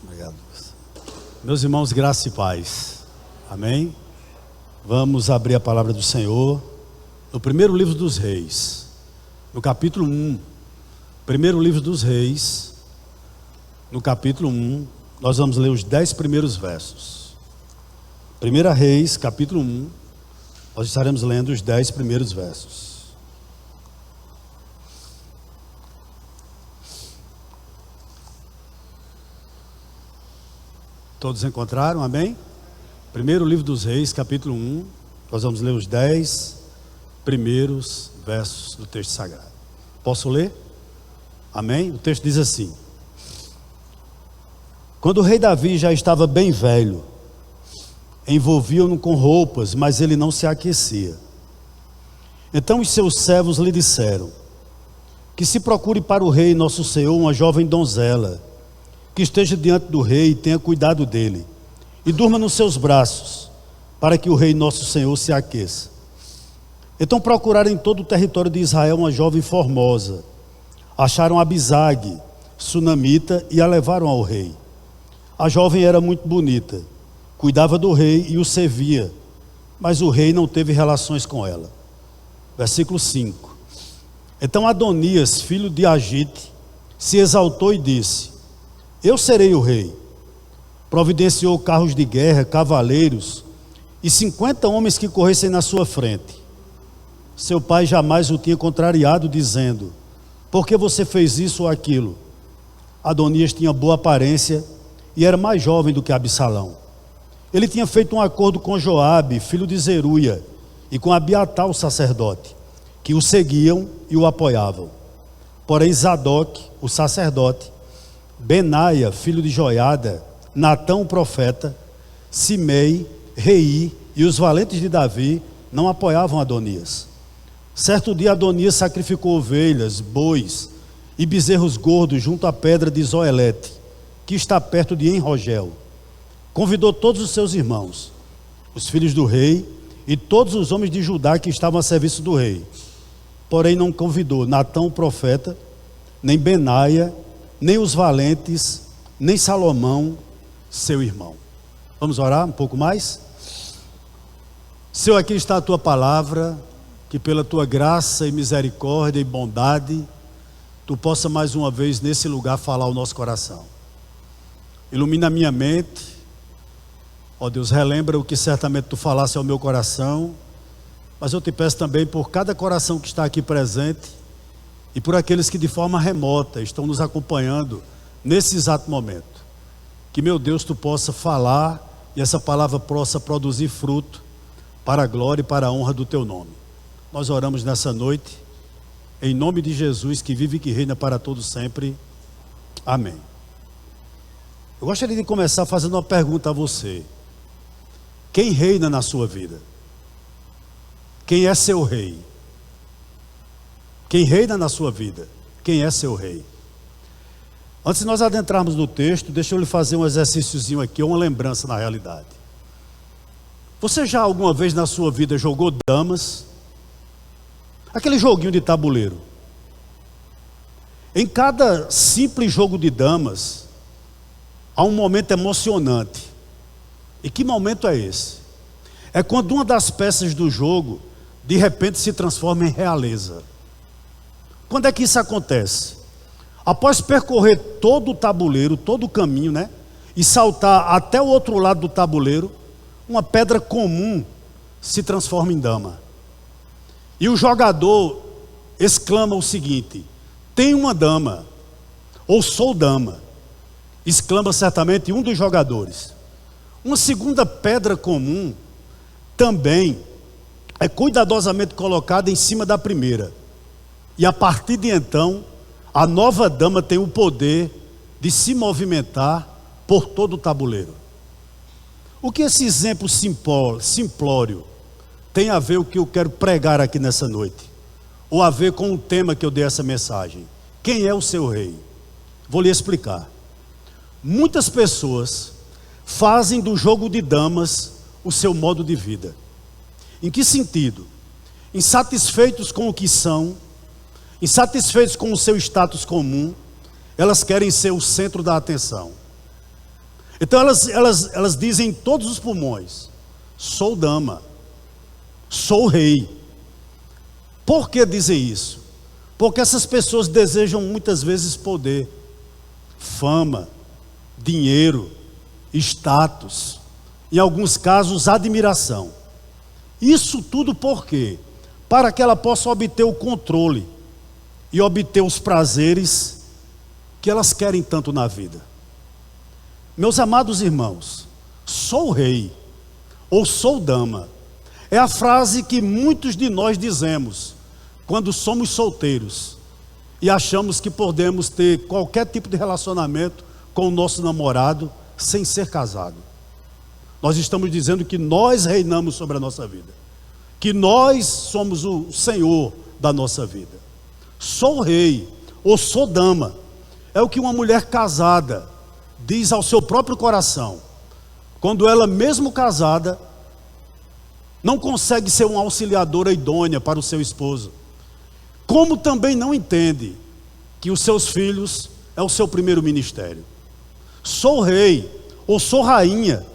Obrigado. Meus irmãos, graça e paz. Amém? Vamos abrir a palavra do Senhor no primeiro livro dos Reis, no capítulo 1. Primeiro livro dos Reis, no capítulo 1, nós vamos ler os 10 primeiros versos. 1 Reis, capítulo 1, nós estaremos lendo os 10 primeiros versos. Todos encontraram? Amém? Primeiro livro dos Reis, capítulo 1, nós vamos ler os 10 primeiros versos do texto sagrado. Posso ler? Amém? O texto diz assim: quando o rei Davi já estava bem velho, envolviam-no com roupas, mas ele não se aquecia. Então os seus servos lhe disseram: que se procure para o rei nosso senhor uma jovem donzela, que esteja diante do rei e tenha cuidado dele, e durma nos seus braços, para que o rei nosso senhor se aqueça. Então procuraram em todo o território de Israel uma jovem formosa. Acharam Abisag, sunamita, e a levaram ao rei. A jovem era muito bonita, cuidava do rei e o servia, mas o rei não teve relações com ela. Versículo 5. Então Adonias, filho de Agite, se exaltou e disse: eu serei o rei. Providenciou carros de guerra, cavaleiros e 50 homens que corressem na sua frente. Seu pai jamais o tinha contrariado, dizendo: por que você fez isso ou aquilo? Adonias tinha boa aparência e era mais jovem do que Absalão. Ele tinha feito um acordo com Joabe, filho de Zeruia, e com Abiatar, o sacerdote, que o seguiam e o apoiavam. Porém Zadok, o sacerdote, Benaia, filho de Joiada, Natão, o profeta, Simei, Rei e os valentes de Davi não apoiavam Adonias. Certo dia Adonias sacrificou ovelhas, bois e bezerros gordos junto à pedra de Zoelete, que está perto de Enrogel. Convidou todos os seus irmãos, os filhos do rei e todos os homens de Judá que estavam a serviço do rei. Porém não convidou Natão, o profeta, nem Benaia, nem os valentes, nem Salomão, seu irmão. Vamos orar um pouco mais? Senhor, aqui está a tua palavra, que pela tua graça e misericórdia e bondade, tu possa mais uma vez nesse lugar falar ao nosso coração. Ilumina a minha mente, ó Deus, relembra o que certamente tu falasse ao meu coração, mas eu te peço também por cada coração que está aqui presente, e por aqueles que de forma remota estão nos acompanhando nesse exato momento. Que, meu Deus, tu possa falar e essa palavra possa produzir fruto para a glória e para a honra do teu nome. Nós oramos nessa noite, em nome de Jesus, que vive e que reina para todos sempre. Amém. Eu gostaria de começar fazendo uma pergunta a você: quem reina na sua vida? Quem é seu rei? Quem reina na sua vida? Quem é seu rei? Antes de nós adentrarmos no texto, deixa eu lhe fazer um exercíciozinho aqui, uma lembrança na realidade. Você já alguma vez na sua vida jogou damas? Aquele joguinho de tabuleiro. Em cada simples jogo de damas, há um momento emocionante. E que momento é esse? É quando uma das peças do jogo, de repente, se transforma em realeza. Quando é que isso acontece? Após percorrer todo o tabuleiro, todo o caminho, né? E saltar até o outro lado do tabuleiro, uma pedra comum se transforma em dama. E o jogador exclama o seguinte: tem uma dama, ou sou dama. Exclama certamente um dos jogadores. Uma segunda pedra comum também é cuidadosamente colocada em cima da primeira. E a partir de então, a nova dama tem o poder de se movimentar por todo o tabuleiro. O que esse exemplo simplório tem a ver com o que eu quero pregar aqui nessa noite? Ou a ver com o tema que eu dei essa mensagem? Quem é o seu rei? Vou lhe explicar. Muitas pessoas fazem do jogo de damas o seu modo de vida. Em que sentido? Insatisfeitos com o que são, insatisfeitos com o seu status comum, elas querem ser o centro da atenção. Então elas dizem em todos os pulmões: sou dama, sou rei. Por que dizem isso? Porque essas pessoas desejam muitas vezes poder, fama, dinheiro, status, em alguns casos admiração. Isso tudo por quê? Para que ela possa obter o controle e obter os prazeres que elas querem tanto na vida. Meus amados irmãos, sou rei ou sou dama é a frase que muitos de nós dizemos quando somos solteiros e achamos que podemos ter qualquer tipo de relacionamento com o nosso namorado sem ser casado. Nós estamos dizendo que nós reinamos sobre a nossa vida, que nós somos o Senhor da nossa vida. Sou rei ou sou dama é o que uma mulher casada diz ao seu próprio coração, quando ela, mesmo casada, não consegue ser uma auxiliadora idônea para o seu esposo, como também não entende que os seus filhos é o seu primeiro ministério. Sou rei ou sou rainha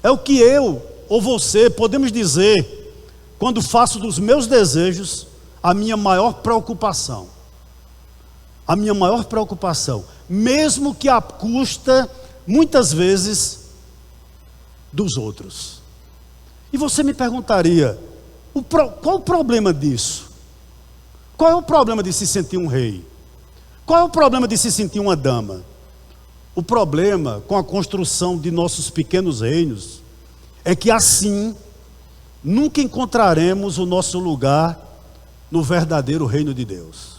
é o que eu ou você podemos dizer quando faço dos meus desejos a minha maior preocupação. A minha maior preocupação, mesmo que à custa, muitas vezes, dos outros. E você me perguntaria, qual o problema disso? Qual é o problema de se sentir um rei? Qual é o problema de se sentir uma dama? O problema com a construção de nossos pequenos reinos é que assim nunca encontraremos o nosso lugar no verdadeiro reino de Deus.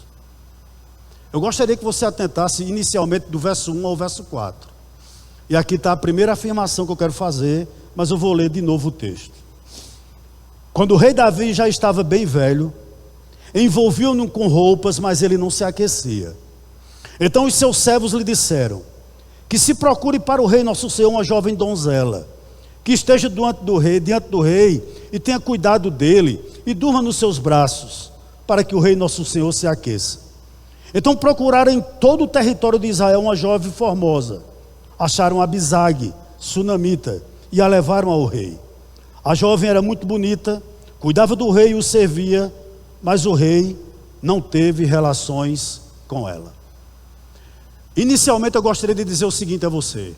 Eu gostaria que você atentasse inicialmente do verso 1 ao verso 4. E aqui está a primeira afirmação que eu quero fazer, mas eu vou ler de novo o texto. Quando o rei Davi já estava bem velho, envolviam-no com roupas, mas ele não se aquecia. Então os seus servos lhe disseram que se procure para o rei nosso senhor uma jovem donzela, que esteja diante do rei e tenha cuidado dele e durma nos seus braços, para que o rei nosso senhor se aqueça. Então procuraram em todo o território de Israel uma jovem formosa. Acharam Abisag, sunamita, e a levaram ao rei. A jovem era muito bonita, cuidava do rei e o servia, mas o rei não teve relações com ela. Inicialmente eu gostaria de dizer o seguinte a você: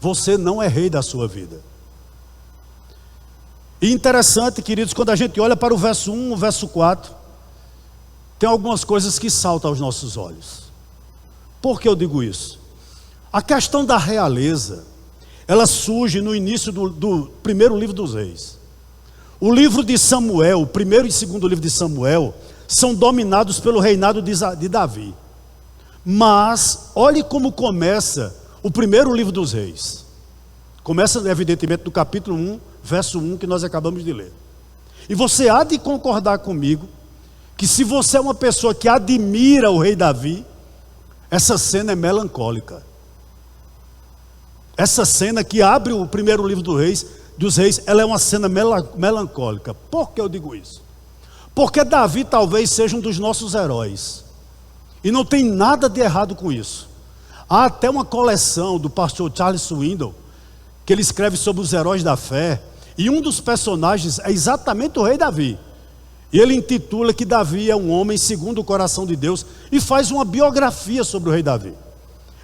você não é rei da sua vida. E interessante, queridos, quando a gente olha para o verso 1, o verso 4, tem algumas coisas que saltam aos nossos olhos. Por que eu digo isso? A questão da realeza, ela surge no início do primeiro livro dos reis. O livro de Samuel, o primeiro e segundo livro de Samuel, são dominados pelo reinado de Davi. Mas, olhe como começa o primeiro livro dos reis. Começa, evidentemente, do capítulo 1, verso 1, que nós acabamos de ler. E você há de concordar comigo que se você é uma pessoa que admira o rei Davi, essa cena é melancólica. Essa cena que abre o primeiro livro dos reis, ela é uma cena melancólica. Por que eu digo isso? Porque Davi talvez seja um dos nossos heróis. E não tem nada de errado com isso. Há até uma coleção do pastor Charles Swindoll, que ele escreve sobre os heróis da fé, e um dos personagens é exatamente o rei Davi. E ele intitula que Davi é um homem segundo o coração de Deus, e faz uma biografia sobre o rei Davi.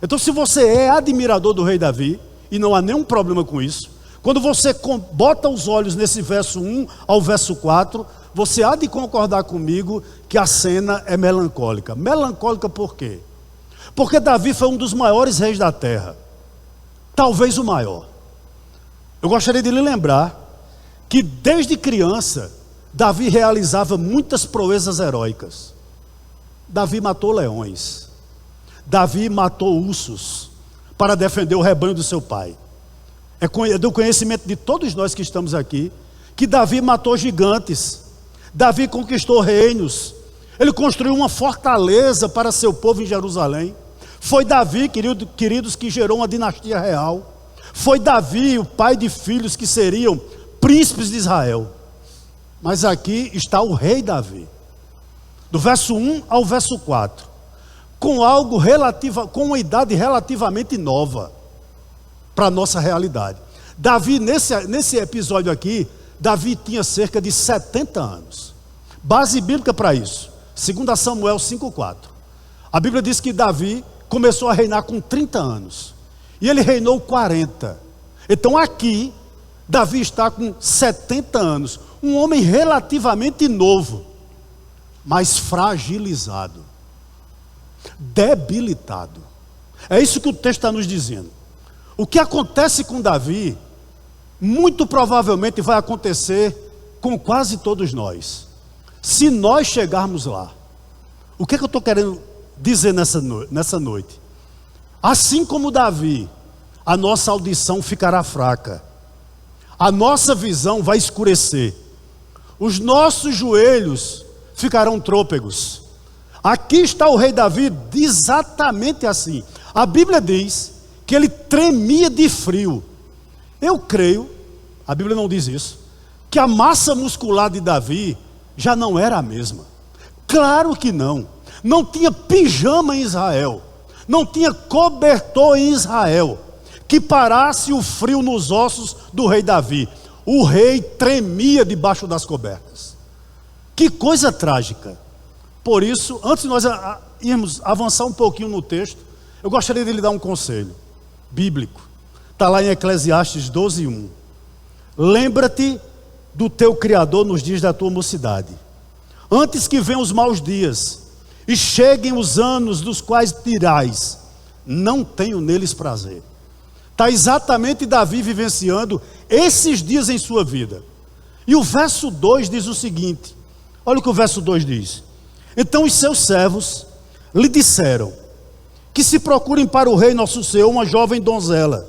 Então, se você é admirador do rei Davi, e não há nenhum problema com isso, quando você bota os olhos nesse verso 1 ao verso 4, você há de concordar comigo que a cena é melancólica. Melancólica por quê? Porque Davi foi um dos maiores reis da terra, talvez o maior. Eu gostaria de lhe lembrar que desde criança Davi realizava muitas proezas heróicas. Davi matou leões, Davi matou ursos para defender o rebanho do seu pai. É do conhecimento de todos nós que estamos aqui que Davi matou gigantes, Davi conquistou reinos, ele construiu uma fortaleza para seu povo em Jerusalém. Foi Davi, queridos, que gerou uma dinastia real. Foi Davi o pai de filhos que seriam príncipes de Israel. Mas aqui está o rei Davi, do verso 1 ao verso 4, com uma idade relativamente nova. para a nossa realidade. Davi, nesse episódio aqui, Davi tinha cerca de 70 anos. Base bíblica para isso, 2 Samuel 5,4. A Bíblia diz que Davi começou a reinar com 30 anos. E ele reinou 40. Então aqui, Davi está com 70 anos. Um homem relativamente novo, mas fragilizado, debilitado. É isso que o texto está nos dizendo. O que acontece com Davi, muito provavelmente vai acontecer com quase todos nós, se nós chegarmos lá. O que eu estou querendo dizer nessa noite? Assim como Davi, a nossa audição ficará fraca, a nossa visão vai escurecer, os nossos joelhos ficarão trôpegos. Aqui está o rei Davi exatamente assim. A Bíblia diz que ele tremia de frio. Eu creio, a Bíblia não diz isso, que a massa muscular de Davi já não era a mesma. Claro que não. Não tinha pijama em Israel, não tinha cobertor em Israel que parasse o frio nos ossos do rei Davi. O rei tremia debaixo das cobertas. Que coisa trágica. Por isso, antes de nós irmos avançar um pouquinho no texto, eu gostaria de lhe dar um conselho bíblico. Está lá em Eclesiastes 12:1. Lembra-te do teu Criador nos dias da tua mocidade, antes que venham os maus dias e cheguem os anos dos quais dirás: não tenho neles prazer. Está exatamente Davi vivenciando esses dias em sua vida. E o verso 2 diz o seguinte, olha o que o verso 2 diz: então os seus servos lhe disseram que se procurem para o rei nosso Senhor uma jovem donzela,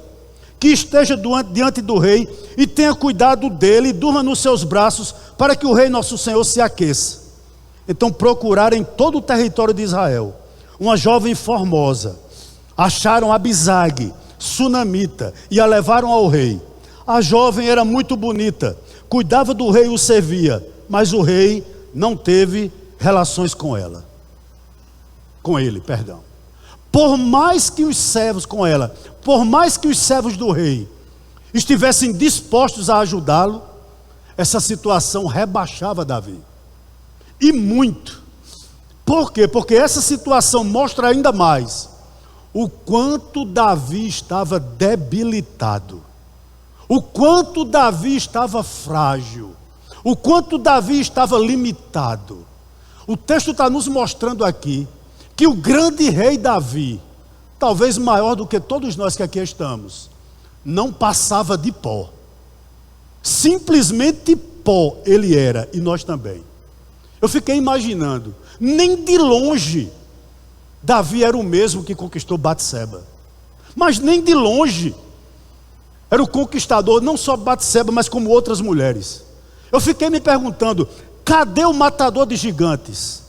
que esteja diante do rei e tenha cuidado dele e durma nos seus braços, para que o rei nosso Senhor se aqueça. Então procuraram em todo o território de Israel uma jovem formosa, acharam Abisag, sunamita, e a levaram ao rei. A jovem era muito bonita, cuidava do rei e o servia, mas o rei não teve relações com ele. Por mais que os servos do rei estivessem dispostos a ajudá-lo, essa situação rebaixava Davi. E muito. Por quê? Porque essa situação mostra ainda mais o quanto Davi estava debilitado, o quanto Davi estava frágil, o quanto Davi estava limitado. O texto está nos mostrando aqui que o grande rei Davi, talvez maior do que todos nós que aqui estamos, não passava de pó. Simplesmente pó ele era, e nós também. Eu fiquei imaginando, nem de longe Davi era o mesmo que conquistou Batseba, mas nem de longe era o conquistador, não só Batseba, mas como outras mulheres. Eu fiquei me perguntando, cadê o matador de gigantes?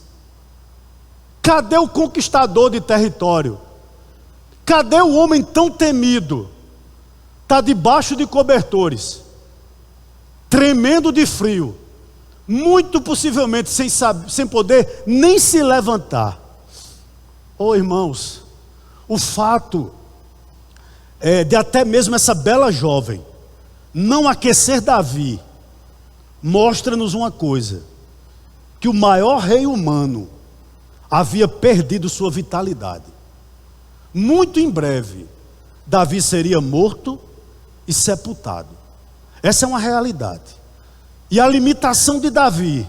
Cadê o conquistador de território? Cadê o homem tão temido? Está debaixo de cobertores, tremendo de frio, muito possivelmente sem poder nem se levantar. Oh irmãos, o fato de até mesmo essa bela jovem não aquecer Davi, mostra-nos uma coisa, que o maior rei humano havia perdido sua vitalidade. Muito em breve, Davi seria morto e sepultado. Essa é uma realidade. E a limitação de Davi,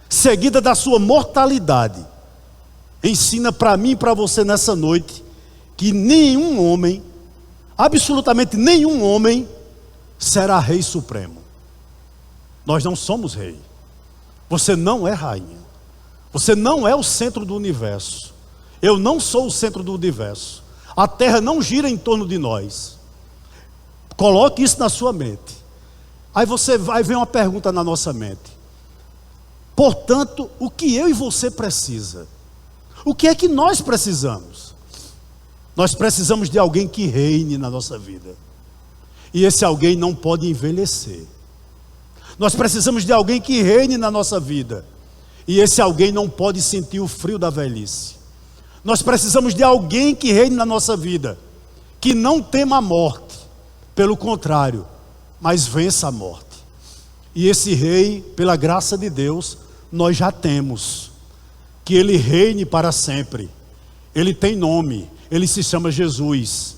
seguida da sua mortalidade, ensina para mim e para você nessa noite, que nenhum homem, absolutamente nenhum homem, será rei supremo. Nós não somos rei. Você não é rainha. Você não é o centro do universo. Eu não sou o centro do universo. A terra não gira em torno de nós. Coloque isso na sua mente. Aí você vai ver uma pergunta na nossa mente. Portanto, o que eu e você precisa? O que é que nós precisamos? Nós precisamos de alguém que reine na nossa vida. E esse alguém não pode envelhecer. Nós precisamos de alguém que reine na nossa vida. E esse alguém não pode sentir o frio da velhice. Nós precisamos de alguém que reine na nossa vida, que não tema a morte, Pelo contrário, mas vença a morte. E esse rei, pela graça de Deus, nós já temos. Que ele reine para sempre. Ele tem nome, ele se chama Jesus.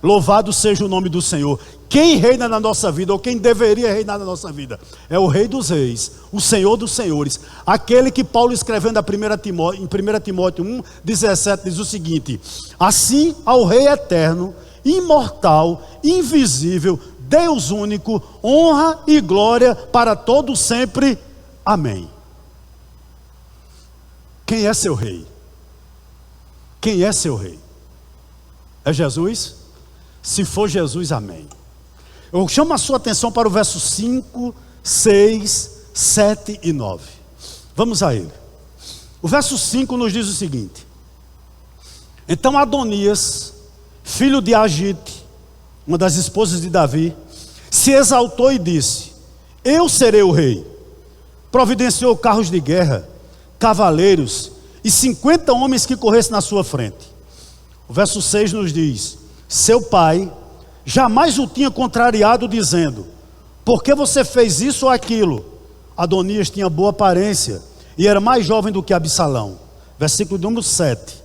Louvado seja o nome do Senhor. Quem reina na nossa vida, ou quem deveria reinar na nossa vida, é o Rei dos Reis, o Senhor dos Senhores. Aquele que Paulo, escrevendo em 1 Timóteo 1,17, diz o seguinte: assim ao Rei eterno, imortal, invisível, Deus único, honra e glória para todos sempre. Amém. Quem é seu rei? Quem é seu rei? É Jesus? Se for Jesus, amém. Eu chamo a sua atenção para o verso 5, 6, 7 e 9. Vamos a ele. O verso 5 nos diz o seguinte: então Adonias, filho de Agite, uma das esposas de Davi, se exaltou e disse: eu serei o rei. Providenciou carros de guerra, cavaleiros e 50 homens que corressem na sua frente. O verso 6 nos diz: seu pai jamais o tinha contrariado, dizendo: por que você fez isso ou aquilo? Adonias tinha boa aparência e era mais jovem do que Absalão. Versículo número 7.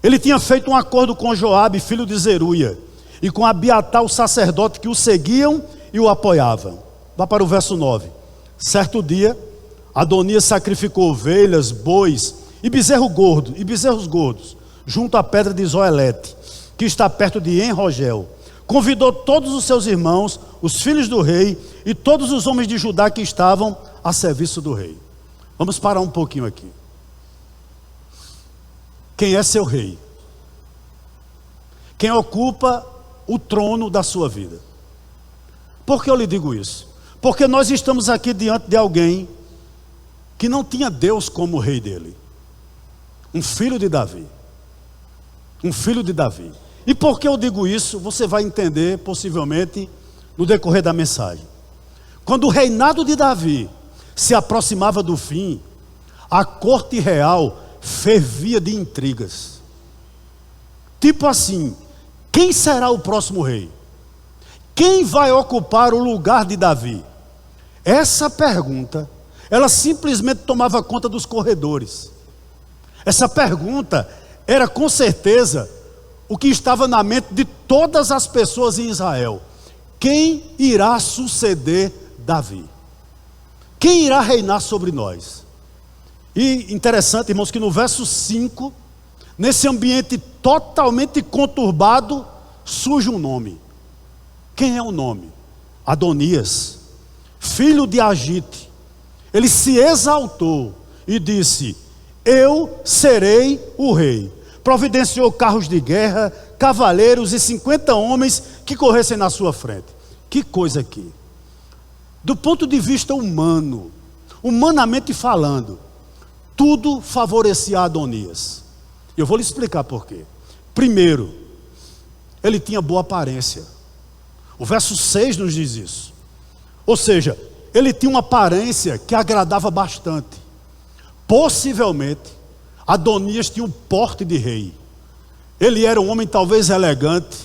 Ele tinha feito um acordo com Joabe, filho de Zeruia, e com Abiatar, o sacerdote, que o seguiam e o apoiavam. Vá para o verso 9. Certo dia, Adonias sacrificou ovelhas, bois e bezerros gordos, junto à pedra de Zoelete, que está perto de En-Rogel. Convidou todos os seus irmãos, os filhos do rei, e todos os homens de Judá que estavam a serviço do rei. Vamos parar um pouquinho aqui. Quem é seu rei? Quem ocupa o trono da sua vida? Por que eu lhe digo isso? Porque nós estamos aqui diante de alguém que não tinha Deus como rei dele. Um filho de Davi. Um filho de Davi. E por que eu digo isso? Você vai entender possivelmente no decorrer da mensagem. Quando o reinado de Davi se aproximava do fim, a corte real fervia de intrigas. Tipo assim: quem será o próximo rei? Quem vai ocupar o lugar de Davi? Essa pergunta, ela simplesmente tomava conta dos corredores. Essa pergunta era com certeza o que estava na mente de todas as pessoas em Israel: quem irá suceder Davi? Quem irá reinar sobre nós? E interessante, irmãos, que no verso 5, nesse ambiente totalmente conturbado, surge um nome. Quem é o nome? Adonias, filho de Agite. Ele se exaltou e disse: eu serei o rei. Providenciou carros de guerra, cavaleiros e 50 homens que corressem na sua frente. Que coisa aqui. Do ponto de vista humano, humanamente falando, tudo favorecia Adonias. Eu vou lhe explicar por quê. Primeiro, ele tinha boa aparência. O verso 6 nos diz isso. Ou seja, ele tinha uma aparência que agradava bastante. Possivelmente, Adonias tinha um porte de rei. Ele era um homem talvez elegante,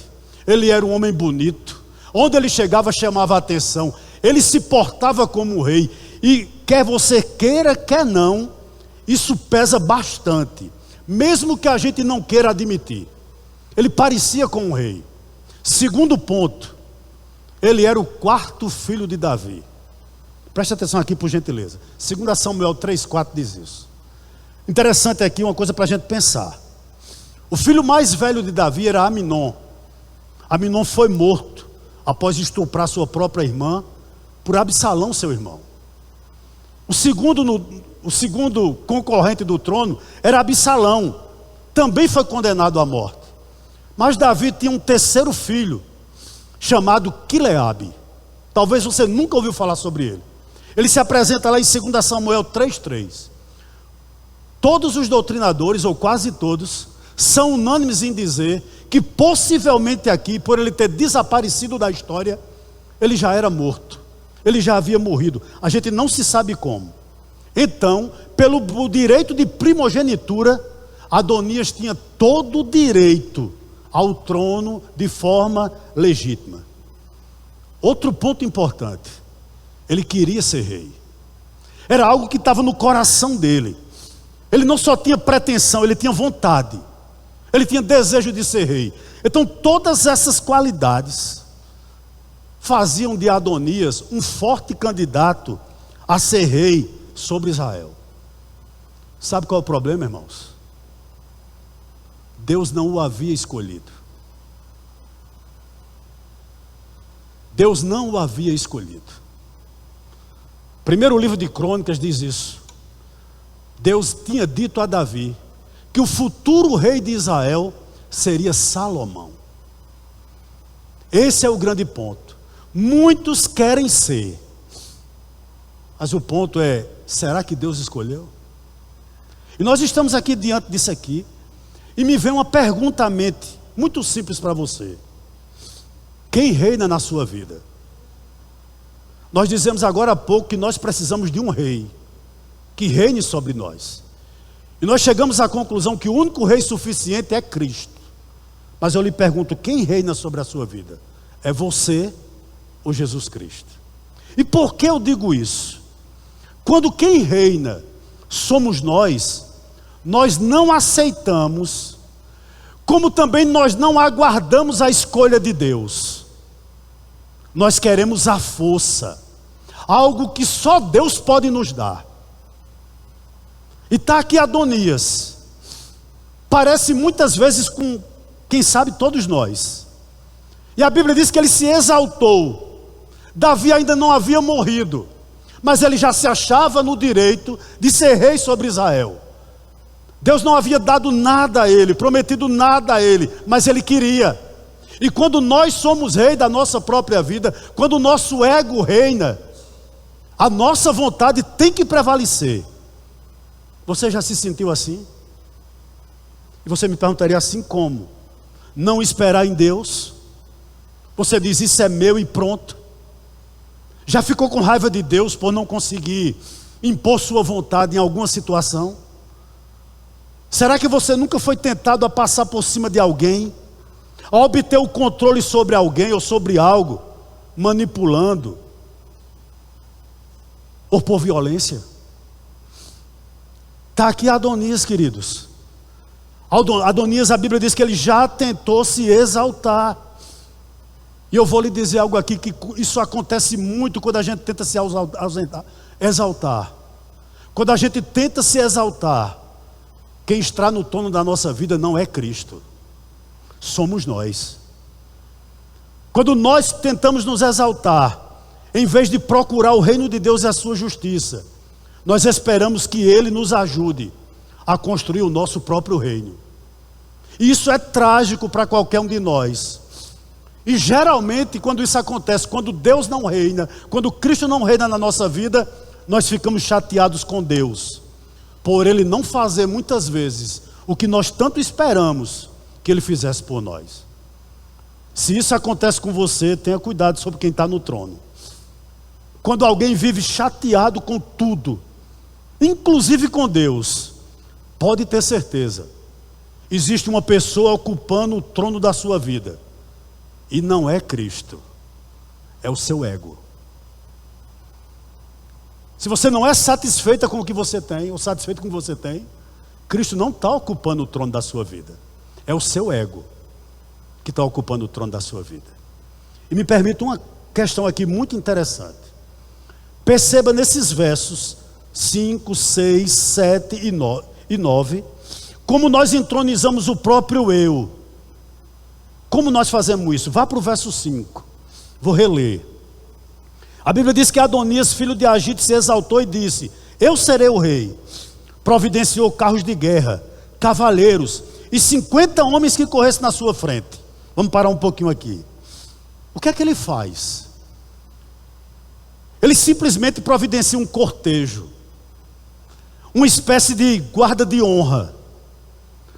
ele era um homem bonito. Onde ele chegava, chamava a atenção. Ele se portava como um rei. E quer você queira, quer não, isso pesa bastante, mesmo que a gente não queira admitir. Ele parecia com um rei. Segundo ponto, ele era o quarto filho de Davi. Preste atenção aqui, por gentileza. 2 Samuel 3,4 diz isso. Interessante aqui uma coisa para a gente pensar. O filho mais velho de Davi era Aminon. Aminon foi morto após estuprar sua própria irmã por Absalão, seu irmão. O segundo concorrente do trono era Absalão. Também foi condenado à morte. Mas Davi tinha um terceiro filho, chamado Quileabe. Talvez você nunca ouviu falar sobre ele. Ele se apresenta lá em 2 Samuel 3,3. Todos os doutrinadores, ou quase todos, são unânimes em dizer que possivelmente aqui, por ele ter desaparecido da história, ele já era morto. Ele já havia morrido. A gente não se sabe como. Então, pelo direito de primogenitura, Adonias tinha todo o direito ao trono de forma legítima. Outro ponto importante, ele queria ser rei. Era algo que estava no coração dele. Ele não só tinha pretensão, ele tinha vontade. Ele tinha desejo de ser rei. Então todas essas qualidades faziam de Adonias um forte candidato a ser rei sobre Israel. Sabe qual é o problema, irmãos? Deus não o havia escolhido. Deus não o havia escolhido. Primeiro livro de Crônicas diz isso. Deus tinha dito a Davi que o futuro rei de Israel seria Salomão. Esse é o grande ponto. Muitos querem ser, mas o ponto é, será que Deus escolheu? E nós estamos aqui diante disso aqui, e me vem uma pergunta à mente, muito simples para você. Quem reina na sua vida? Nós dizemos agora há pouco que nós precisamos de um rei, que reine sobre nós. E nós chegamos à conclusão que o único rei suficiente é Cristo. Mas eu lhe pergunto, quem reina sobre a sua vida? É você ou Jesus Cristo? E por que eu digo isso? Quando quem reina somos nós não aceitamos, como também nós não aguardamos a escolha de Deus. Nós queremos a força, algo que só Deus pode nos dar. E está aqui Adonias, parece muitas vezes com, quem sabe, todos nós. E a Bíblia diz que ele se exaltou. Davi ainda não havia morrido, mas ele já se achava no direito de ser rei sobre Israel. Deus não havia dado nada a ele, prometido nada a ele, mas ele queria. E quando nós somos rei da nossa própria vida, quando o nosso ego reina, a nossa vontade tem que prevalecer. Você já se sentiu assim? E você me perguntaria assim como? Não esperar em Deus? Você diz, isso é meu e pronto. Já ficou com raiva de Deus por não conseguir impor sua vontade em alguma situação? Será que você nunca foi tentado a passar por cima de alguém, a obter o controle sobre alguém ou sobre algo, manipulando, ou por violência? Está aqui Adonias, queridos. Adonias, a Bíblia diz que ele já tentou se exaltar. E eu vou lhe dizer algo aqui, que isso acontece muito quando a gente tenta se exaltar. Quando a gente tenta se exaltar, quem está no trono da nossa vida não é Cristo, somos nós. Quando nós tentamos nos exaltar, em vez de procurar o reino de Deus e a sua justiça, nós esperamos que Ele nos ajude a construir o nosso próprio reino. E isso é trágico para qualquer um de nós. E geralmente quando isso acontece, quando Deus não reina, quando Cristo não reina na nossa vida, nós ficamos chateados com Deus, por Ele não fazer muitas vezes o que nós tanto esperamos que Ele fizesse por nós. Se isso acontece com você, tenha cuidado sobre quem está no trono. Quando alguém vive chateado com tudo, inclusive com Deus, pode ter certeza, existe uma pessoa ocupando o trono da sua vida, e não é Cristo, é o seu ego. Se você não é satisfeita com o que você tem, ou satisfeito com o que você tem, Cristo não está ocupando o trono da sua vida, é o seu ego que está ocupando o trono da sua vida. E me permita uma questão aqui muito interessante. Perceba nesses versos 5, 6, 7 e 9, como nós entronizamos o próprio eu. Como nós fazemos isso? Vá para o verso 5, vou reler. A Bíblia diz que Adonias, filho de Agite, se exaltou e disse: eu serei o rei. Providenciou carros de guerra, cavaleiros e 50 homens que corressem na sua frente. Vamos parar um pouquinho aqui. O que é que ele faz? Ele simplesmente providencia um cortejo, uma espécie de guarda de honra,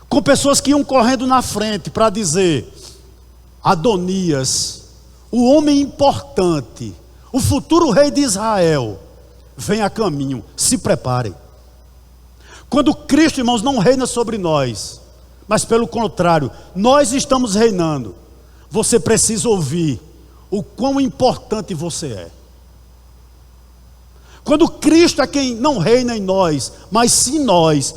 com pessoas que iam correndo na frente para dizer: Adonias, o homem importante, o futuro rei de Israel, vem a caminho, se preparem. Quando Cristo, irmãos, não reina sobre nós, mas pelo contrário, nós estamos reinando, você precisa ouvir o quão importante você é. Quando Cristo é quem não reina em nós, mas sim nós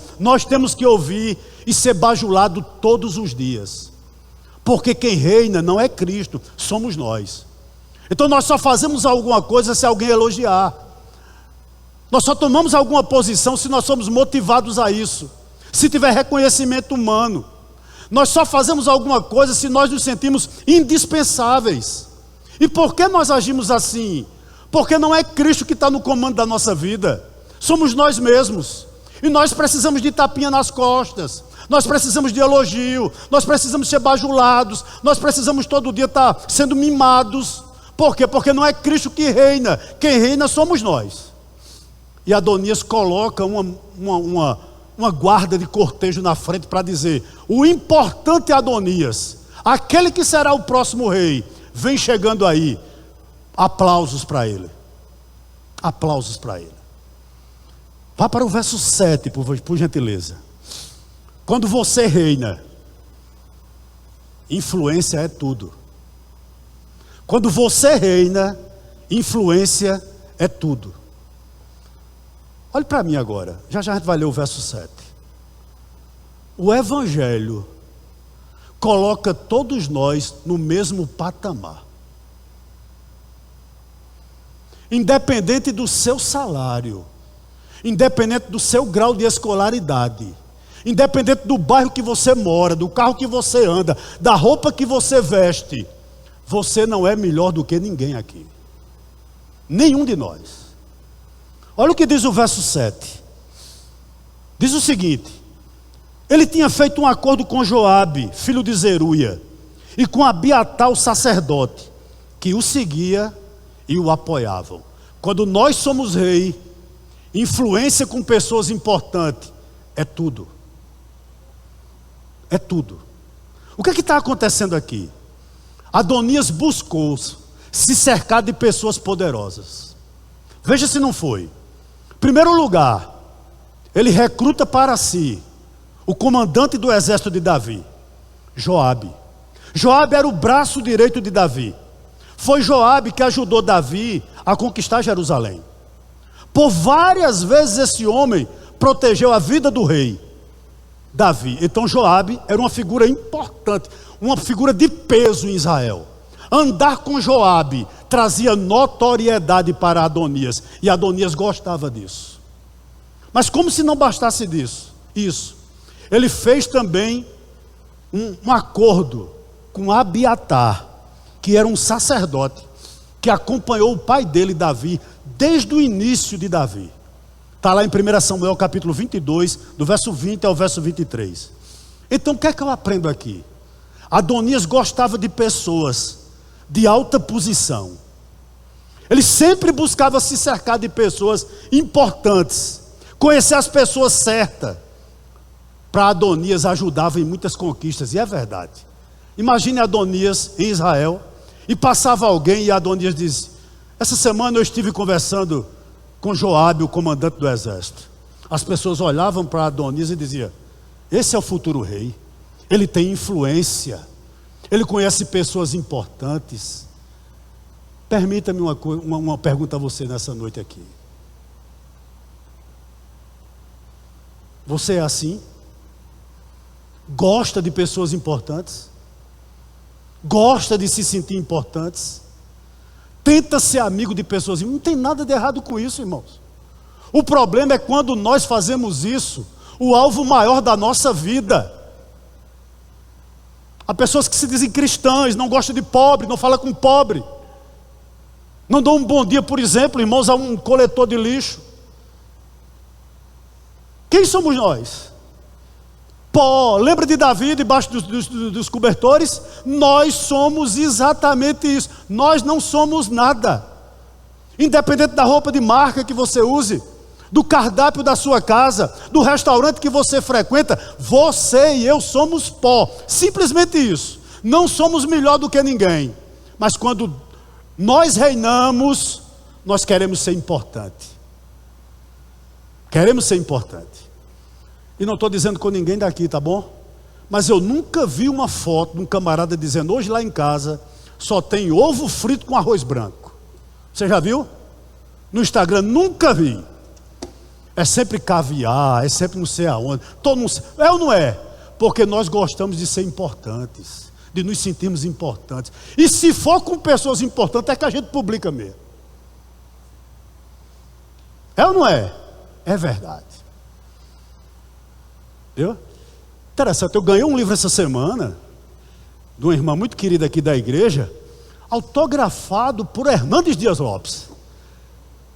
temos que ouvir e ser bajulado todos os dias. Porque quem reina não é Cristo, somos nós. Então nós só fazemos alguma coisa se alguém elogiar. Nós só tomamos alguma posição se nós somos motivados a isso, se tiver reconhecimento humano. Nós só fazemos alguma coisa se nós nos sentimos indispensáveis. E por que nós agimos assim? Porque não é Cristo que está no comando da nossa vida, somos nós mesmos. E nós precisamos de tapinha nas costas, nós precisamos de elogio, nós precisamos ser bajulados, nós precisamos todo dia estar sendo mimados. Por quê? Porque não é Cristo que reina, quem reina somos nós. E Adonias coloca uma guarda de cortejo na frente para dizer: o importante é Adonias, aquele que será o próximo rei, vem chegando aí. Aplausos para ele. Aplausos para ele. Vá para o verso 7, por gentileza. Quando você reina, influência é tudo. Quando você reina, influência é tudo. Olhe para mim agora. Já a gente vai ler o verso 7. O Evangelho coloca todos nós no mesmo patamar. Independente do seu salário, independente do seu grau de escolaridade, independente do bairro que você mora, do carro que você anda, da roupa que você veste, você não é melhor do que ninguém aqui. Nenhum de nós. Olha o que diz o verso 7. Diz o seguinte: ele tinha feito um acordo com Joabe, filho de Zeruia, e com Abiatar, o sacerdote, que o seguia e o apoiavam. Quando nós somos rei, influência com pessoas importantes é tudo. É tudo. O que está acontecendo aqui? Adonias buscou se cercar de pessoas poderosas. Veja se não foi. Em primeiro lugar, ele recruta para si o comandante do exército de Davi, Joabe. Joabe era o braço direito de Davi. Foi Joabe que ajudou Davi a conquistar Jerusalém. Por várias vezes esse homem protegeu a vida do rei Davi. Então Joabe era uma figura importante, uma figura de peso em Israel. Andar com Joabe trazia notoriedade para Adonias, e Adonias gostava disso. Mas como se não bastasse isso, ele fez também um acordo com Abiatar, que era um sacerdote, que acompanhou o pai dele, Davi, desde o início de Davi. Está lá em 1 Samuel capítulo 22, do verso 20 ao verso 23. Então o que é que eu aprendo aqui? Adonias gostava de pessoas de alta posição. Ele sempre buscava se cercar de pessoas importantes, conhecer as pessoas certas. Para Adonias ajudava em muitas conquistas, e é verdade. Imagine Adonias em Israel, e passava alguém e Adonias diz: essa semana eu estive conversando com Joabe, o comandante do exército. As pessoas olhavam para Adonias e diziam: esse é o futuro rei, ele tem influência, ele conhece pessoas importantes. Permita-me uma pergunta a você nessa noite aqui. Você é assim? Gosta de pessoas importantes? Gosta de se sentir importantes? Tenta ser amigo de pessoas. Não tem nada de errado com isso, irmãos. O problema é quando nós fazemos isso o alvo maior da nossa vida. Há pessoas que se dizem cristãs, não gostam de pobre, não falam com pobre, não dão um bom dia, por exemplo, irmãos, a um coletor de lixo. Quem somos nós? Pó. Lembra de Davi debaixo dos cobertores? Nós somos exatamente isso. Nós não somos nada. Independente da roupa de marca que você use, do cardápio da sua casa, do restaurante que você frequenta, você e eu somos pó. Simplesmente isso. Não somos melhor do que ninguém. Mas quando nós reinamos, nós queremos ser importante. Queremos ser importante. E não estou dizendo com ninguém daqui, tá bom? Mas eu nunca vi uma foto de um camarada dizendo: hoje lá em casa só tem ovo frito com arroz branco. Você já viu? No Instagram nunca vi. É sempre caviar, é sempre não sei aonde. Todo mundo, é ou não é? Porque nós gostamos de ser importantes, de nos sentirmos importantes. E se for com pessoas importantes, é que a gente publica mesmo. É ou não é? É verdade. Viu? Interessante, eu ganhei um livro essa semana, de uma irmã muito querida aqui da igreja, autografado por Hernandes Dias Lopes.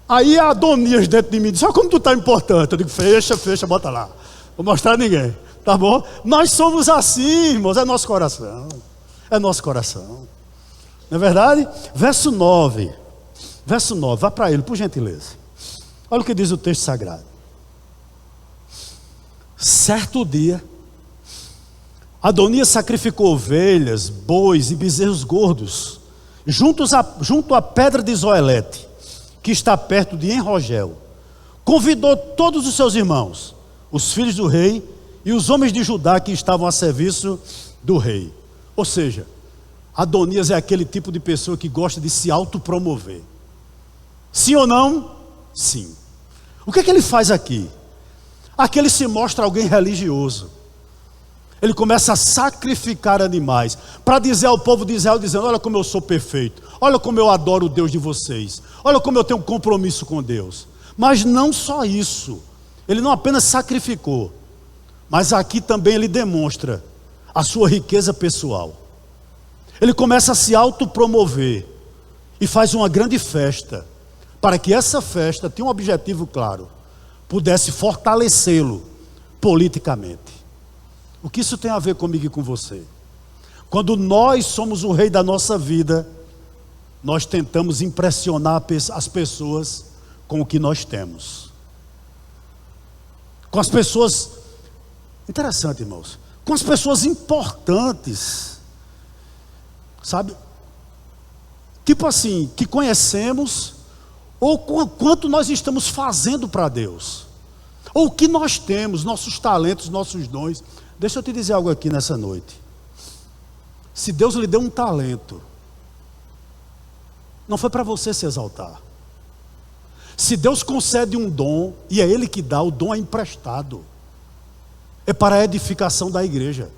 Aí a Adonias dentro de mim disse: olha como tu está importante. Eu digo: fecha, bota lá. Vou mostrar a ninguém, tá bom? Nós somos assim, irmãos, é nosso coração. É nosso coração. Não é verdade? Verso 9. Verso 9, vá para ele, por gentileza. Olha o que diz o texto sagrado. Certo dia, Adonias sacrificou ovelhas, bois e bezerros gordos, junto à pedra de Zoelete, que está perto de Enrogel. Convidou todos os seus irmãos, os filhos do rei e os homens de Judá que estavam a serviço do rei. Ou seja, Adonias é aquele tipo de pessoa que gosta de se autopromover. Sim ou não? Sim. O que é que ele faz aqui? Aqui ele se mostra alguém religioso. Ele começa a sacrificar animais, para dizer ao povo de Israel, dizendo: olha como eu sou perfeito, olha como eu adoro o Deus de vocês, olha como eu tenho um compromisso com Deus. Mas não só isso, ele não apenas sacrificou, mas aqui também ele demonstra a sua riqueza pessoal. Ele começa a se autopromover e faz uma grande festa, para que essa festa tenha um objetivo claro: pudesse fortalecê-lo politicamente. O que isso tem a ver comigo e com você? Quando nós somos o rei da nossa vida, nós tentamos impressionar as pessoas com o que nós temos. Com as pessoas, interessante, irmãos, com as pessoas importantes, sabe? Tipo assim, que conhecemos, ou com quanto nós estamos fazendo para Deus, ou o que nós temos, nossos talentos, nossos dons. Deixa eu te dizer algo aqui nessa noite. Se Deus lhe deu um talento, não foi para você se exaltar. Se Deus concede um dom, e é Ele que dá, o dom é emprestado, é para a edificação da igreja.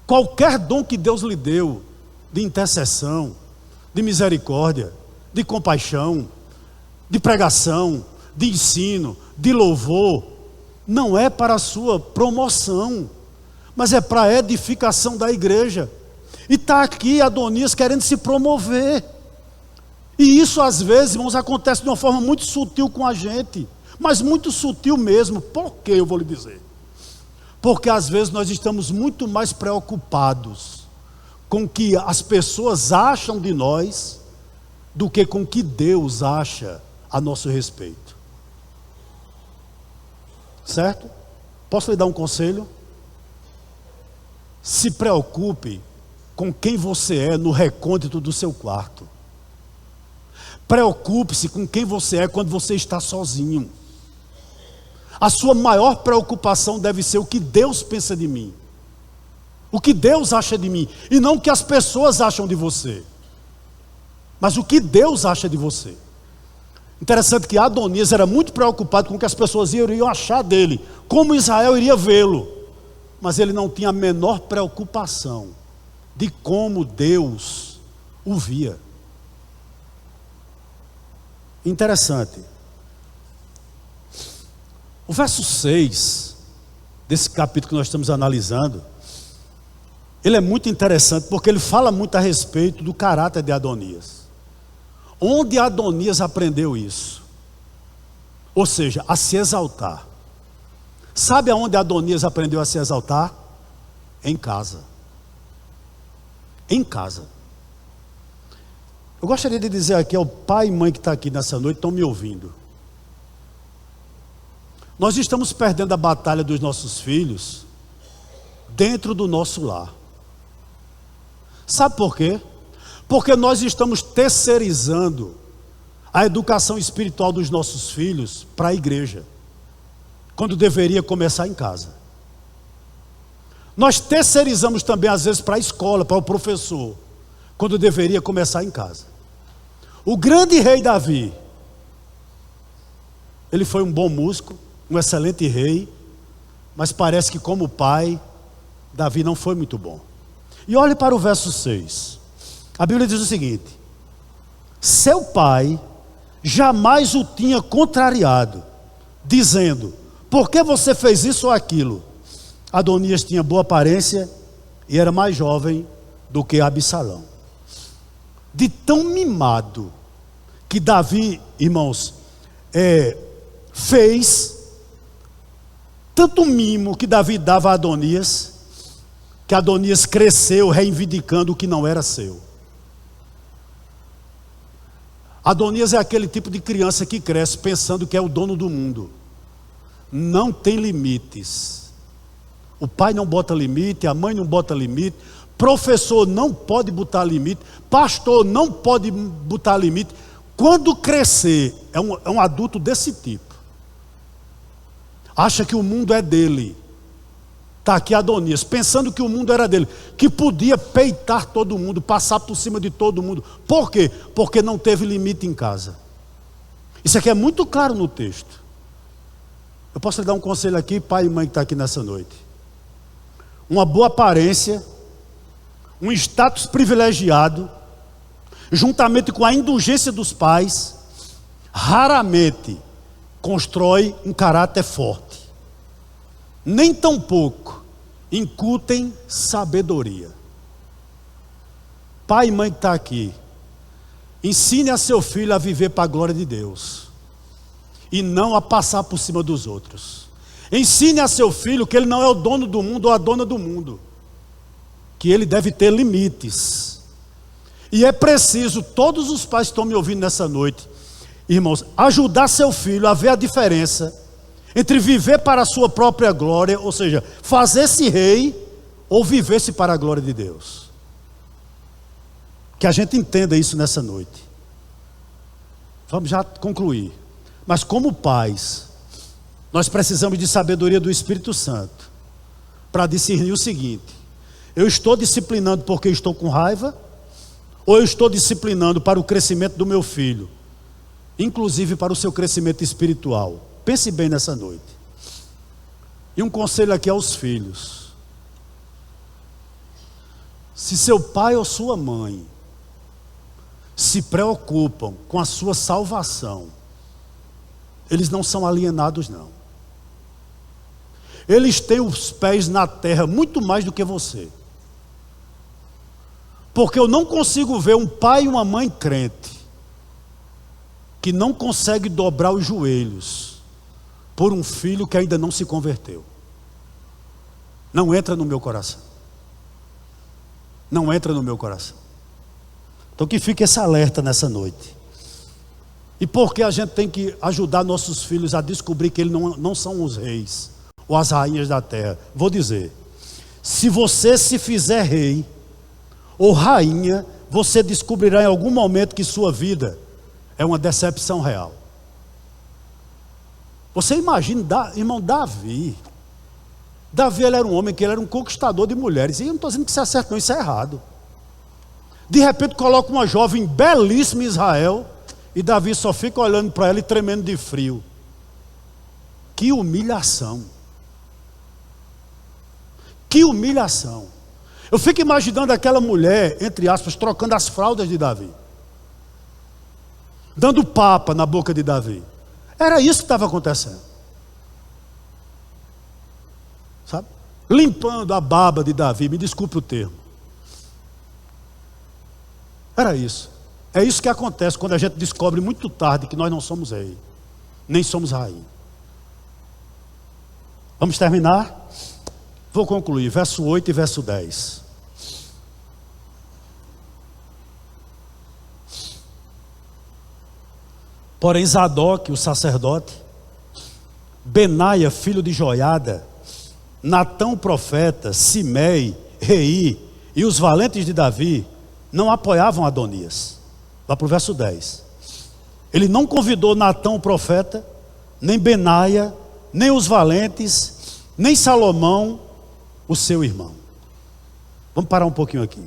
Qualquer dom que Deus lhe deu, de intercessão, de misericórdia, de compaixão, de pregação, de ensino, de louvor, não é para a sua promoção, mas é para a edificação da igreja. E está aqui Adonias querendo se promover. E isso às vezes, irmãos, acontece de uma forma muito sutil com a gente, mas muito sutil mesmo. Por que eu vou lhe dizer? Porque às vezes nós estamos muito mais preocupados com o que as pessoas acham de nós do que com o que Deus acha a nosso respeito. Certo? Posso lhe dar um conselho? Se preocupe com quem você é no recôndito do seu quarto. Preocupe-se com quem você é quando você está sozinho. A sua maior preocupação deve ser o que Deus pensa de mim, o que Deus acha de mim, e não o que as pessoas acham de você, mas o que Deus acha de você. Interessante que Adonias era muito preocupado com o que as pessoas iriam achar dele, como Israel iria vê-lo, mas ele não tinha a menor preocupação de como Deus o via. Interessante. O verso 6 desse capítulo que nós estamos analisando, ele é muito interessante porque ele fala muito a respeito do caráter de Adonias. Onde Adonias aprendeu isso? Ou seja, a se exaltar. Sabe aonde Adonias aprendeu a se exaltar? Em casa. Em casa. Eu gostaria de dizer aqui ao pai e mãe que está aqui nessa noite, estão me ouvindo. Nós estamos perdendo a batalha dos nossos filhos dentro do nosso lar. Sabe por quê? Porque nós estamos terceirizando a educação espiritual dos nossos filhos para a igreja, quando deveria começar em casa. Nós terceirizamos também às vezes para a escola, para o professor, quando deveria começar em casa. O grande rei Davi, ele foi um bom músico, um excelente rei, mas parece que como pai, Davi não foi muito bom. E olhe para o verso 6. A Bíblia diz o seguinte: seu pai jamais o tinha contrariado, dizendo: por que você fez isso ou aquilo? Adonias tinha boa aparência e era mais jovem do que Absalão. De tão mimado que Davi, irmãos, fez, tanto mimo que Davi dava a Adonias, que Adonias cresceu reivindicando o que não era seu. Adonias é aquele tipo de criança que cresce pensando que é o dono do mundo. Não tem limites. O pai não bota limite, a mãe não bota limite, professor não pode botar limite, pastor não pode botar limite. Quando crescer, é um adulto desse tipo. Acha que o mundo é dele. Está aqui Adonias, pensando que o mundo era dele, que podia peitar todo mundo, passar por cima de todo mundo. Por quê? Porque não teve limite em casa. Isso aqui é muito claro no texto. Eu posso lhe dar um conselho aqui, pai e mãe que está aqui nessa noite. Uma boa aparência, um status privilegiado, juntamente com a indulgência dos pais, raramente constrói um caráter forte. Nem tampouco incutem sabedoria. Pai e mãe que está aqui, ensine a seu filho a viver para a glória de Deus e não a passar por cima dos outros. Ensine a seu filho que ele não é o dono do mundo ou a dona do mundo, que ele deve ter limites. E é preciso, todos os pais que estão me ouvindo nessa noite, irmãos, ajudar seu filho a ver a diferença entre viver para a sua própria glória, ou seja, fazer-se rei, ou viver-se para a glória de Deus. Que a gente entenda isso nessa noite. Vamos já concluir. Mas como pais, nós precisamos de sabedoria do Espírito Santo para discernir o seguinte: eu estou disciplinando porque estou com raiva, ou eu estou disciplinando para o crescimento do meu filho, inclusive para o seu crescimento espiritual? Pense bem nessa noite. E um conselho aqui aos filhos: se seu pai ou sua mãe se preocupam com a sua salvação, eles não são alienados, não. Eles têm os pés na terra muito mais do que você. Porque eu não consigo ver um pai e uma mãe crente que não consegue dobrar os joelhos por um filho que ainda não se converteu. Não entra no meu coração. Não entra no meu coração. Então que fique esse alerta nessa noite. E por que a gente tem que ajudar nossos filhos a descobrir que eles não são os reis ou as rainhas da terra? Vou dizer: se você se fizer rei ou rainha, você descobrirá em algum momento que sua vida é uma decepção real. Você imagina, irmão, Davi, ele era um homem que ele era um conquistador de mulheres. E eu não estou dizendo que isso é certo, não, isso é errado. De repente coloca uma jovem belíssima em Israel, e Davi só fica olhando para ela e tremendo de frio. Que humilhação. Que humilhação. Eu fico imaginando aquela mulher, entre aspas, trocando as fraldas de Davi, dando papa na boca de Davi. Era isso que estava acontecendo. Sabe? Limpando a baba de Davi, me desculpe o termo. Era isso. É isso que acontece quando a gente descobre muito tarde que nós não somos rei, nem somos rainha. Vamos terminar? Vou concluir, verso 8 e verso 10. Porém Zadok, o sacerdote, Benaia, filho de Joiada, Natão, o profeta, Simei, Rei e os valentes de Davi não apoiavam Adonias. Vá para o verso 10. Ele não convidou Natão, o profeta, nem Benaia, nem os valentes, nem Salomão, o seu irmão. Vamos parar um pouquinho aqui.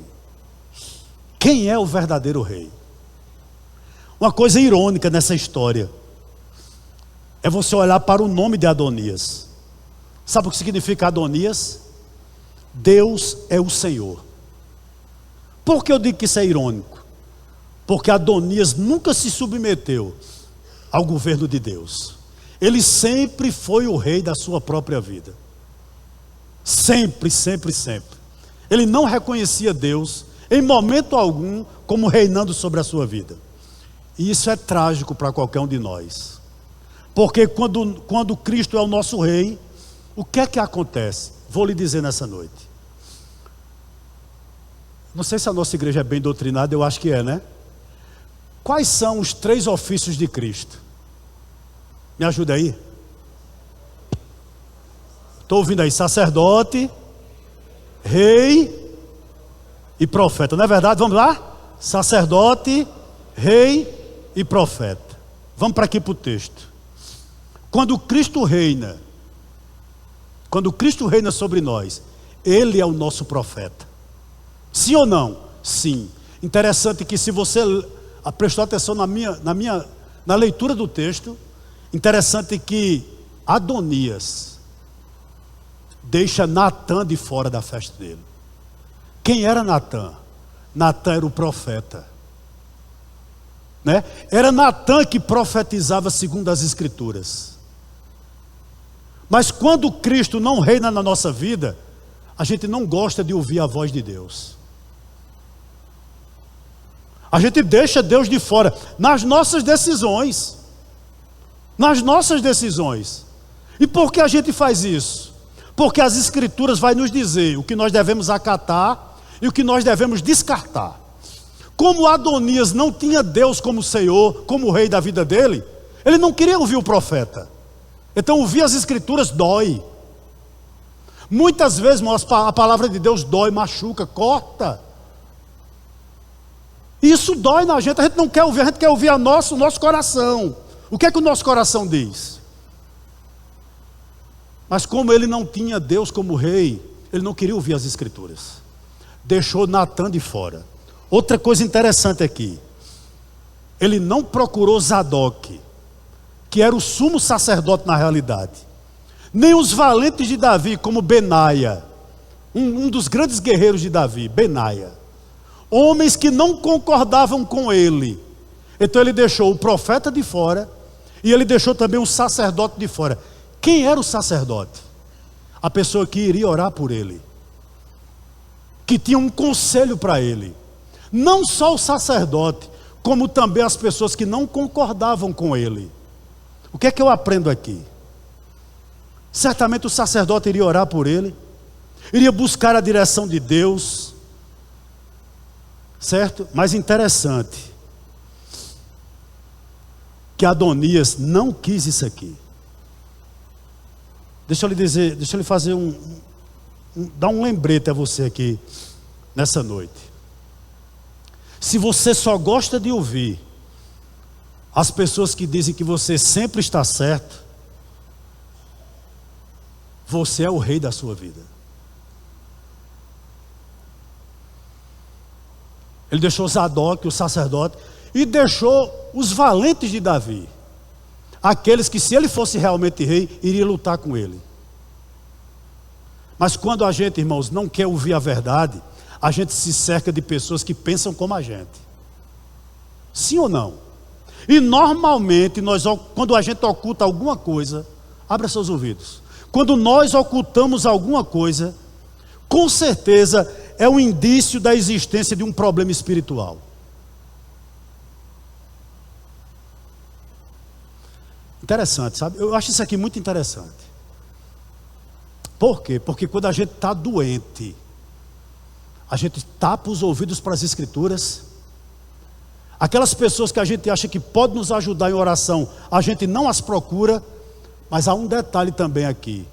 Quem é o verdadeiro rei? Uma coisa irônica nessa história é você olhar para o nome de Adonias. Sabe o que significa Adonias? Deus é o Senhor. Por que eu digo que isso é irônico? Porque Adonias nunca se submeteu ao governo de Deus. Ele sempre foi o rei da sua própria vida. Sempre, sempre, sempre. Ele não reconhecia Deus em momento algum como reinando sobre a sua vida. E isso é trágico para qualquer um de nós. Porque quando Cristo é o nosso rei, o que é que acontece? Vou lhe dizer nessa noite. Não sei se a nossa igreja é bem doutrinada, eu acho que é, né? Quais são os 3 ofícios de Cristo? Me ajuda aí. Estou ouvindo aí, sacerdote, rei e profeta, não é verdade? Vamos lá? Sacerdote, rei e profeta. Vamos para aqui para o texto. Quando Cristo reina sobre nós, Ele é o nosso profeta. Sim ou não? Sim. Interessante que se você prestou atenção na leitura do texto, interessante que Adonias deixa Natã de fora da festa dele. Quem era Natã? Natã era o profeta, né? Era Natã que profetizava segundo as Escrituras. Mas quando Cristo não reina na nossa vida, a gente não gosta de ouvir a voz de Deus. A gente deixa Deus de fora nas nossas decisões. Nas nossas decisões. E por que a gente faz isso? Porque as Escrituras vai nos dizer o que nós devemos acatar e o que nós devemos descartar. Como Adonias não tinha Deus como Senhor, como rei da vida dele, ele não queria ouvir o profeta. Então ouvir as Escrituras dói. Muitas vezes, irmãos, a palavra de Deus dói, machuca, corta. Isso dói na gente, a gente não quer ouvir, a gente quer ouvir o nosso coração. O que é que o nosso coração diz? Mas como ele não tinha Deus como rei, ele não queria ouvir as Escrituras. Deixou Natã de fora. Outra coisa interessante aqui. Ele não procurou Zadok, que era o sumo sacerdote na realidade. Nem os valentes de Davi, como Benaia, um dos grandes guerreiros de Davi, Benaia. Homens que não concordavam com ele. Então ele deixou o profeta de fora e ele deixou também o sacerdote de fora. Quem era o sacerdote? A pessoa que iria orar por ele, que tinha um conselho para ele. Não só o sacerdote, como também as pessoas que não concordavam com ele. O que é que eu aprendo aqui? Certamente o sacerdote iria orar por ele, iria buscar a direção de Deus, certo? Mas interessante que Adonias não quis isso aqui. Deixa eu lhe dizer, deixa eu lhe fazer dar um lembrete a você aqui nessa noite. Se você só gosta de ouvir as pessoas que dizem que você sempre está certo, você é o rei da sua vida. Ele deixou Zadok, o sacerdote, e deixou os valentes de Davi. Aqueles que, se ele fosse realmente rei, iria lutar com ele. Mas quando a gente, irmãos, não quer ouvir a verdade, a gente se cerca de pessoas que pensam como a gente. Sim ou não? E normalmente, quando a gente oculta alguma coisa, abra seus ouvidos. Quando nós ocultamos alguma coisa, com certeza é um indício da existência de um problema espiritual. Interessante, sabe? Eu acho isso aqui muito interessante. Por quê? Porque quando a gente está doente, a gente tapa os ouvidos para as Escrituras. Aquelas pessoas que a gente acha que pode nos ajudar em oração, a gente não as procura. Mas há um detalhe também aqui.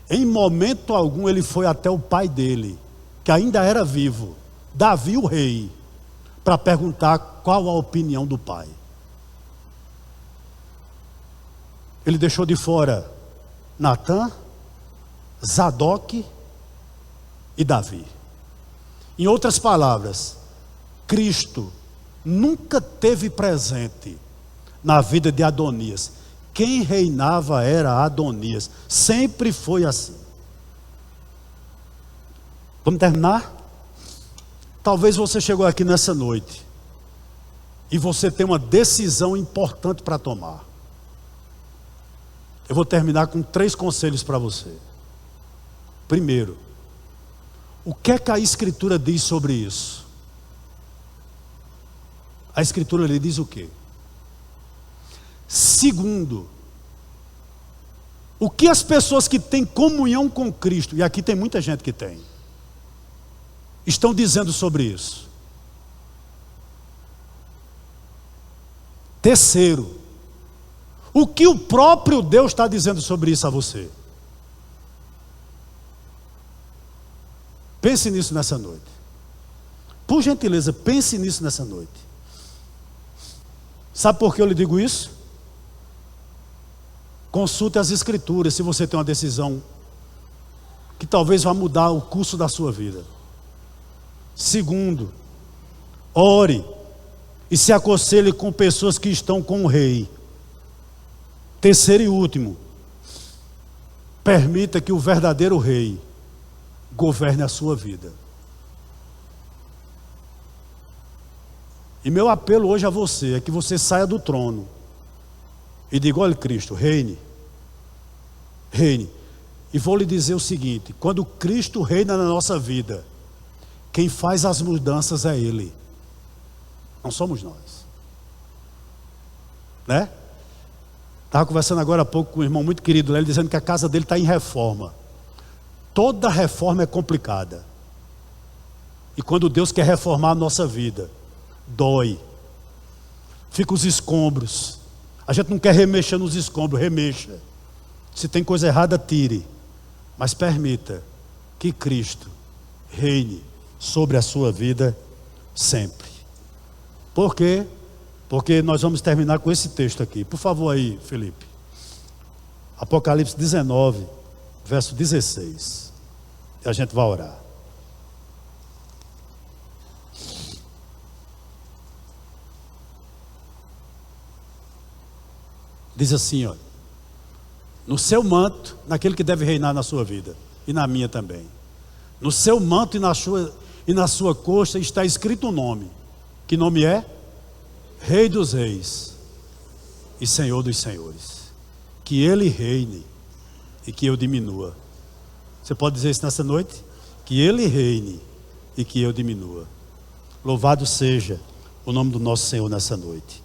Em momento algum ele foi até o pai dele, que ainda era vivo, Davi o rei, para perguntar qual a opinião do pai. Ele deixou de fora Natã, Zadok e Davi. Em outras palavras, Cristo nunca teve presente na vida de Adonias. Quem reinava era Adonias. Sempre foi assim. Vamos terminar? Talvez você chegou aqui nessa noite e você tem uma decisão importante para tomar. Eu vou terminar com 3 conselhos para você. Primeiro, o que é que a Escritura diz sobre isso? A Escritura lhe diz o quê? Segundo, o que as pessoas que têm comunhão com Cristo, e aqui tem muita gente que tem, estão dizendo sobre isso? Terceiro, o que o próprio Deus está dizendo sobre isso a você? Pense nisso nessa noite. Por gentileza, pense nisso nessa noite. Sabe por que eu lhe digo isso? Consulte as Escrituras se você tem uma decisão que talvez vá mudar o curso da sua vida. Segundo, ore e se aconselhe com pessoas que estão com o rei. Terceiro e último, permita que o verdadeiro rei governe a sua vida. E meu apelo hoje a você é que você saia do trono e diga: olha, Cristo, reine. Reine. E vou lhe dizer o seguinte: quando Cristo reina na nossa vida, quem faz as mudanças é Ele, não somos nós, né? Estava conversando agora há pouco com um irmão muito querido, ele dizendo que a casa dele está em reforma. Toda reforma é complicada. E quando Deus quer reformar a nossa vida, dói. Fica os escombros. A gente não quer remexer nos escombros, remexa. Se tem coisa errada, tire. Mas permita que Cristo reine sobre a sua vida sempre. Por quê? Porque nós vamos terminar com esse texto aqui. Por favor aí, Felipe. Apocalipse 19, verso 16. E a gente vai orar. Diz assim, olha: no seu manto, naquele que deve reinar na sua vida, e na minha também. No seu manto e na sua coxa está escrito um nome. Que nome é? Rei dos reis e Senhor dos senhores. Que Ele reine e que eu diminua. Você pode dizer isso nessa noite? Que Ele reine e que eu diminua. Louvado seja o nome do nosso Senhor nessa noite.